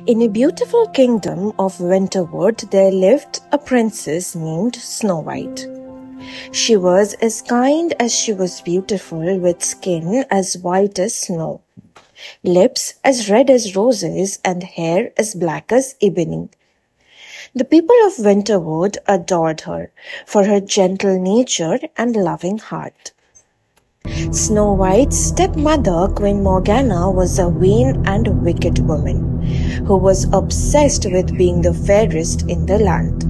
In a beautiful kingdom of Winterwood, there lived a princess named Snow White. She was as kind as she was beautiful, with skin as white as snow, lips as red as roses, and hair as black as ebony. The people of Winterwood adored her for her gentle nature and loving heart. Snow White's stepmother, Queen Morgana, was a vain and wicked woman who was obsessed with being the fairest in the land.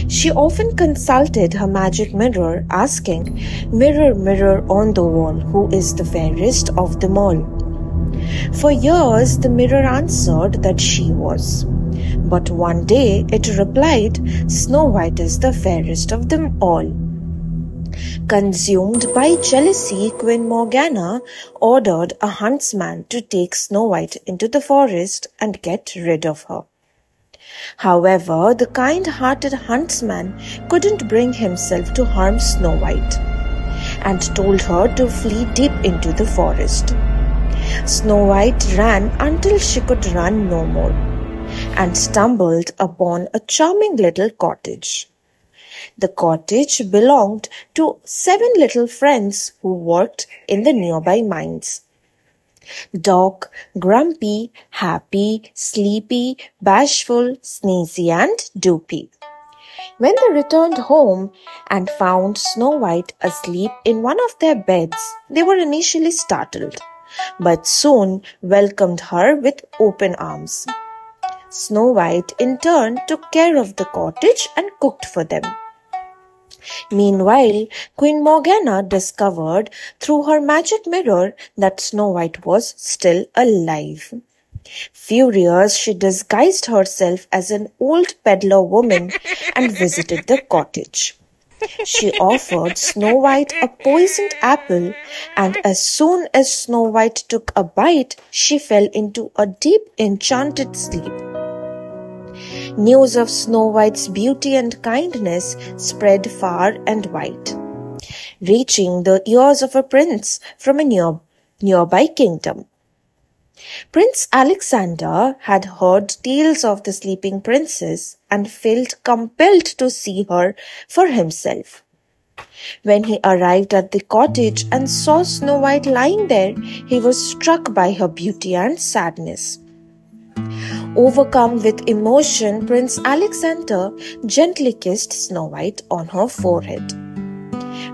She often consulted her magic mirror, asking, "Mirror, mirror on the wall, who is the fairest of them all?" For years, the mirror answered that she was. But one day it replied, "Snow White is the fairest of them all." Consumed by jealousy, Queen Morgana ordered a huntsman to take Snow White into the forest and get rid of her. However, the kind-hearted huntsman couldn't bring himself to harm Snow White and told her to flee deep into the forest. Snow White ran until she could run no more and stumbled upon a charming little cottage. The cottage belonged to 7 little friends who worked in the nearby mines. Dark, grumpy, happy, sleepy, bashful, sneezy, and droopy. When they returned home and found Snow White asleep in one of their beds, they were initially startled, but soon welcomed her with open arms. Snow White in turn took care of the cottage and cooked for them. Meanwhile, Queen Morgana discovered through her magic mirror that Snow White was still alive. Furious, she disguised herself as an old peddler woman and visited the cottage. She offered Snow White a poisoned apple, and as soon as Snow White took a bite, she fell into a deep enchanted sleep. News of Snow White's beauty and kindness spread far and wide, reaching the ears of a prince from a nearby kingdom. Prince Alexander had heard tales of the sleeping princess and felt compelled to see her for himself. When he arrived at the cottage and saw Snow White lying there, he was struck by her beauty and sadness. Overcome with emotion, Prince Alexander gently kissed Snow White on her forehead.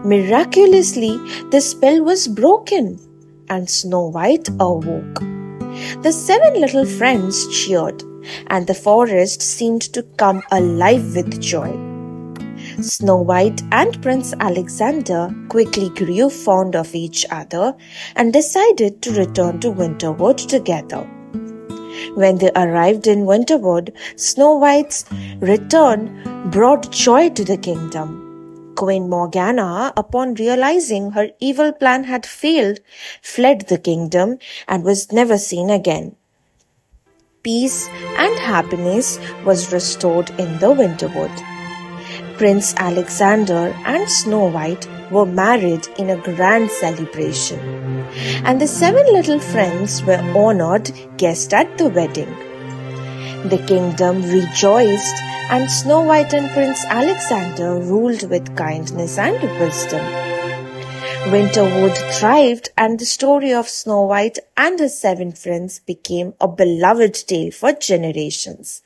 Miraculously, the spell was broken, and Snow White awoke. The 7 little friends cheered, and the forest seemed to come alive with joy. Snow White and Prince Alexander quickly grew fond of each other and decided to return to Winterwood together. When they arrived in Winterwood, Snow White's return brought joy to the kingdom. Queen Morgana, upon realizing her evil plan had failed, fled the kingdom and was never seen again. Peace and happiness was restored in the Winterwood. Prince Alexander and Snow White were married in a grand celebration, and the 7 little friends were honored guests at the wedding. The kingdom rejoiced, and Snow White and Prince Alexander ruled with kindness and wisdom. Winterwood thrived, and the story of Snow White and her 7 friends became a beloved tale for generations.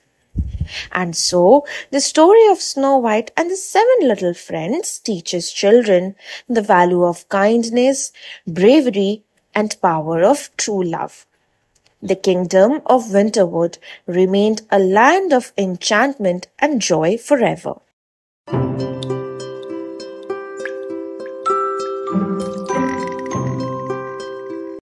And so, the story of Snow White and the 7 little friends teaches children the value of kindness, bravery, and power of true love. The kingdom of Winterwood remained a land of enchantment and joy forever.